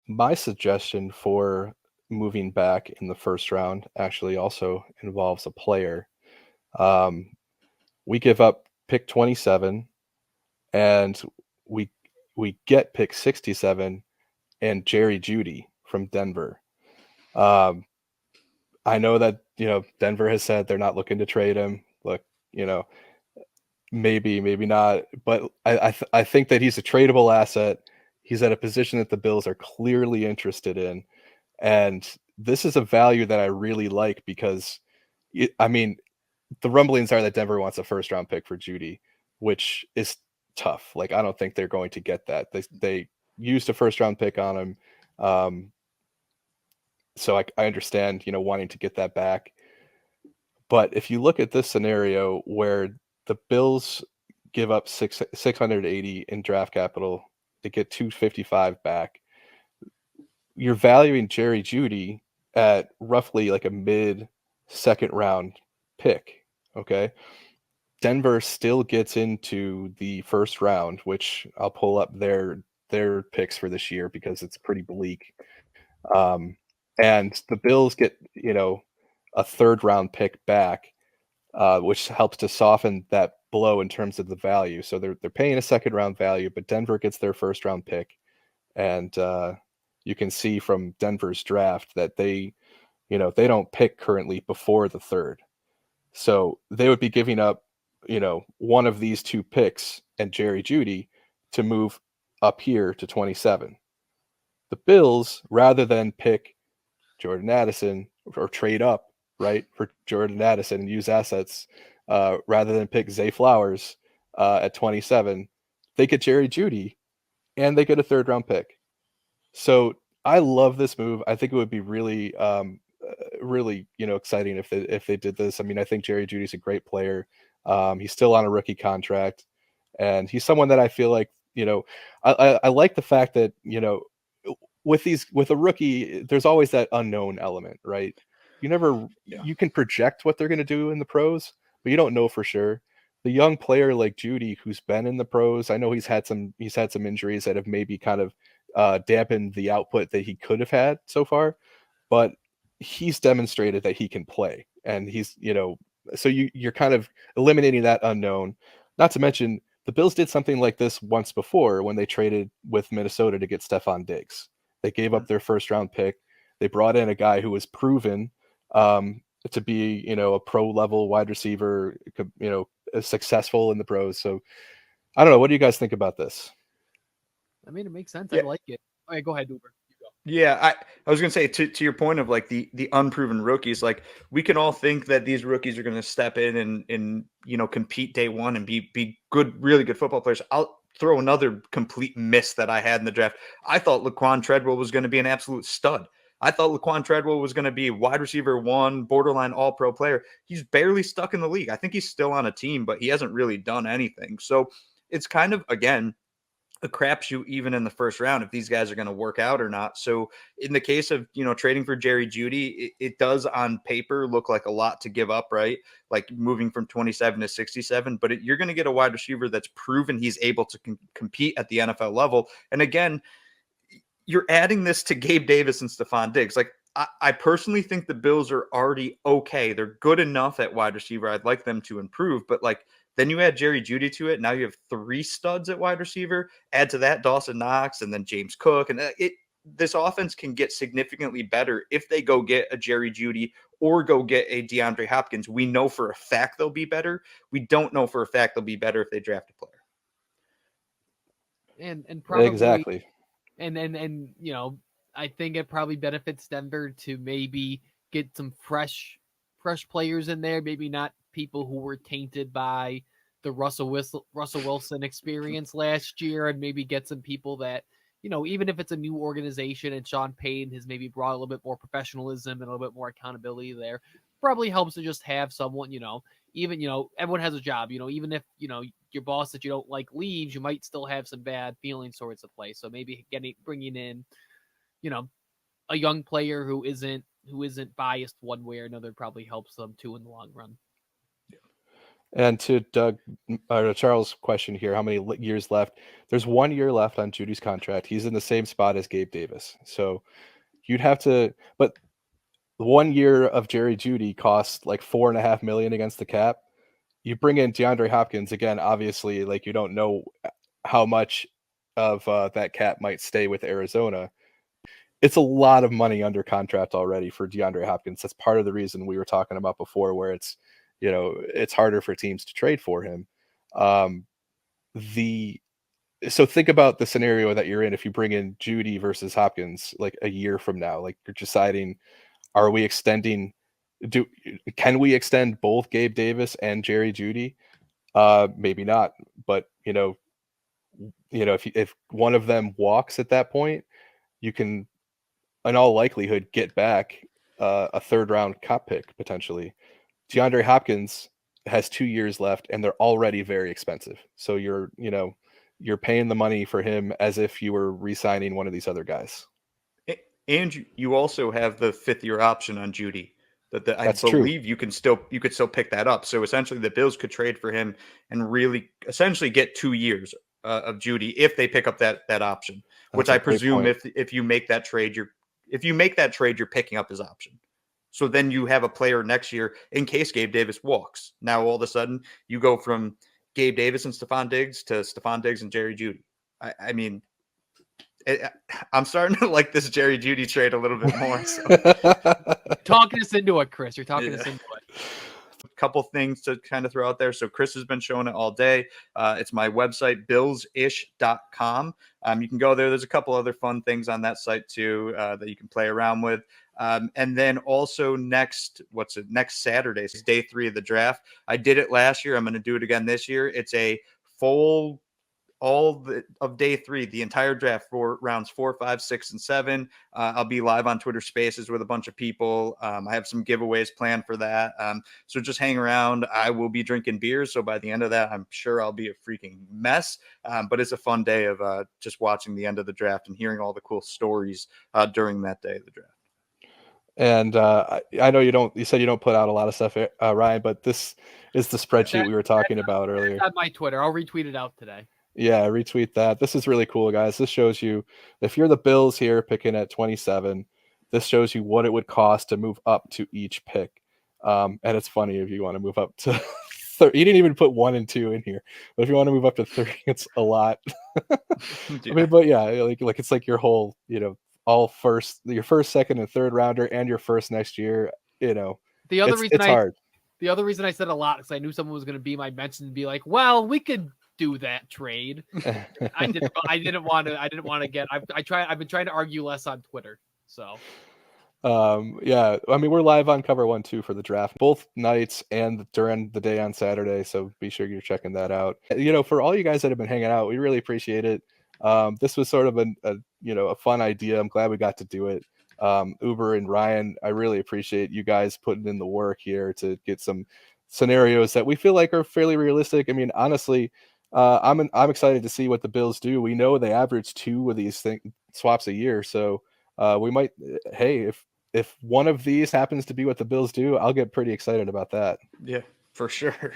My suggestion for moving back in the first round actually also involves a player. Um, we give up pick 27 and we we get pick 67 and Jerry Jeudy from Denver. Um, I know that, Denver has said they're not looking to trade him. Look, you know, maybe, maybe not, but I think that he's a tradable asset. He's at a position that the Bills are clearly interested in, and this is a value that I really like because I mean, the rumblings are that Denver wants a first round pick for Judy, which is tough. Like I don't think they're going to get that. They used a first round pick on him. Um, so I understand, wanting to get that back. But if you look at this scenario where the Bills give up 680 in draft capital to get 255 back, you're valuing Jerry Jeudy at roughly like a mid second round pick. Okay. Denver still gets into the first round, which I'll pull up their picks for this year because it's pretty bleak. Um, and the Bills get, a third round pick back, which helps to soften that blow in terms of the value. So they're paying a second round value, but Denver gets their first round pick, and you can see from Denver's draft that they don't pick currently before the third. So they would be giving up, one of these two picks and Jerry Jeudy to move up here to 27. The Bills, rather than pick Jordan Addison or trade up, right, for Jordan Addison and use assets, rather than pick Zay Flowers at 27, they get Jerry Jeudy and they get a third round pick. So I love this move. I think it would be really, really, exciting if they did this. I mean, I think Jerry Judy's a great player. He's still on a rookie contract, and he's someone that I feel like, I like the fact that, with a rookie, there's always that unknown element, right? Yeah. You can project what they're going to do in the pros, but you don't know for sure. The young player like Judy, who's been in the pros, I know he's had some injuries that have maybe kind of dampened the output that he could have had so far, but he's demonstrated that he can play, and so you're kind of eliminating that unknown. Not to mention, the Bills did something like this once before when they traded with Minnesota to get Stephon Diggs. They gave up Mhm. their first round pick. They brought in a guy who was proven to be, a pro level wide receiver, successful in the pros. So I don't know. What do you guys think about this? I mean, it makes sense. I Yeah. like it. All right, go ahead, Uber. You go. Yeah, I was gonna say to your point of like the unproven rookies, like we can all think that these rookies are gonna step in and compete day one and be good, really good football players. I'll throw another complete miss that I had in the draft. I thought Laquan Treadwell was going to be an absolute stud. I thought Laquan Treadwell was going to be wide receiver one, borderline all pro player. He's barely stuck in the league. I think he's still on a team, but he hasn't really done anything. So it's kind of, again, a crapshoot even in the first round if these guys are going to work out or not. So in the case of trading for Jerry Jeudy, it does on paper look like a lot to give up, right? Like moving from 27 to 67, but you're going to get a wide receiver that's proven he's able to compete at the NFL level. And again, you're adding this to Gabe Davis and Stephon Diggs. Like I personally think the Bills are already okay. They're good enough at wide receiver. I'd like them to improve, but like then you add Jerry Jeudy to it. Now you have three studs at wide receiver. Add to that Dawson Knox and then James Cook, and this offense can get significantly better if they go get a Jerry Jeudy or go get a DeAndre Hopkins. We know for a fact they'll be better. We don't know for a fact they'll be better if they draft a player. And probably Exactly. and I think it probably benefits Denver to maybe get some fresh players in there, maybe not people who were tainted by the Russell Wilson experience last year, and maybe get some people that, even if it's a new organization and Sean Payton has maybe brought a little bit more professionalism and a little bit more accountability there, probably helps to just have someone, even, everyone has a job, even if, your boss that you don't like leaves, you might still have some bad feelings towards the place. So maybe bringing in, you know, a young player who isn't biased one way or another probably helps them too in the long run. And to Charles' question here, how many years left? There's 1 year left on Jeudy's contract. He's in the same spot as Gabe Davis. So you'd have to, but 1 year of Jerry Jeudy costs like $4.5 million against the cap. You bring in DeAndre Hopkins again, obviously, like you don't know how much of that cap might stay with Arizona. It's a lot of money under contract already for DeAndre Hopkins. That's part of the reason we were talking about before, where it's, it's harder for teams to trade for him. So think about the scenario that you're in if you bring in Jeudy versus Hopkins like a year from now. Like you're deciding, are we extending? Can we extend both Gabe Davis and Jerry Jeudy? Maybe not, but if one of them walks at that point, you can, in all likelihood, get back a third round cop pick potentially. DeAndre Hopkins has 2 years left, and they're already very expensive. So you're paying the money for him as if you were re-signing one of these other guys. And you also have the 5th-year option on Jeudy. I That's believe you could still pick that up. So essentially, the Bills could trade for him and really essentially get 2 years of Jeudy if they pick up that option. Which I presume if you make that trade, you're picking up his option. So then you have a player next year in case Gabe Davis walks. Now all of a sudden you go from Gabe Davis and Stephon Diggs to Stephon Diggs and Jerry Jeudy. I mean, I'm starting to like this Jerry Jeudy trade a little bit more. So. Talking us into it, Chris. You're talking us into it. A couple things to kind of throw out there. So Chris has been showing it all day. It's my website, billsish.com. You can go there. There's a couple other fun things on that site too that you can play around with. And then also next Saturday is day 3 of the draft. I did it last year. I'm going to do it again this year. It's a full of day 3, the entire draft for rounds 4, 5, 6, and 7. I'll be live on Twitter Spaces with a bunch of people. I have some giveaways planned for that. So just hang around. I will be drinking beers. So by the end of that, I'm sure I'll be a freaking mess. But it's a fun day of just watching the end of the draft and hearing all the cool stories during that day of the draft. And I know you said you don't put out a lot of stuff, Ryan, but this is the spreadsheet we were talking about earlier. That's on my Twitter. I'll retweet it out today. Yeah, retweet that. This is really cool, guys. This shows you, if you're the Bills here picking at 27, this shows you what it would cost to move up to each pick. And it's funny if you want to move up to 30. You didn't even put 1 and 2 in here, but if you want to move up to 30, it's a lot. Yeah. I mean, but yeah, like it's like your whole, your first, second, and third rounder, and your first next year. The other reason it's hard. The other reason I said a lot is I knew someone was going to be my mention and be like, well, we could do that trade. I didn't want to get. I've been trying to argue less on Twitter. So. Yeah, I mean, we're live on Cover 1 too for the draft, both nights and during the day on Saturday. So be sure you're checking that out. For all you guys that have been hanging out, we really appreciate it. This was sort of a fun idea. I'm glad we got to do it. Uber and Ryan, I really appreciate you guys putting in the work here to get some scenarios that we feel like are fairly realistic. I mean, honestly, I'm excited to see what the Bills do. We know they average 2 of these swaps a year, so we might. Hey, if one of these happens to be what the Bills do, I'll get pretty excited about that. Yeah, for sure.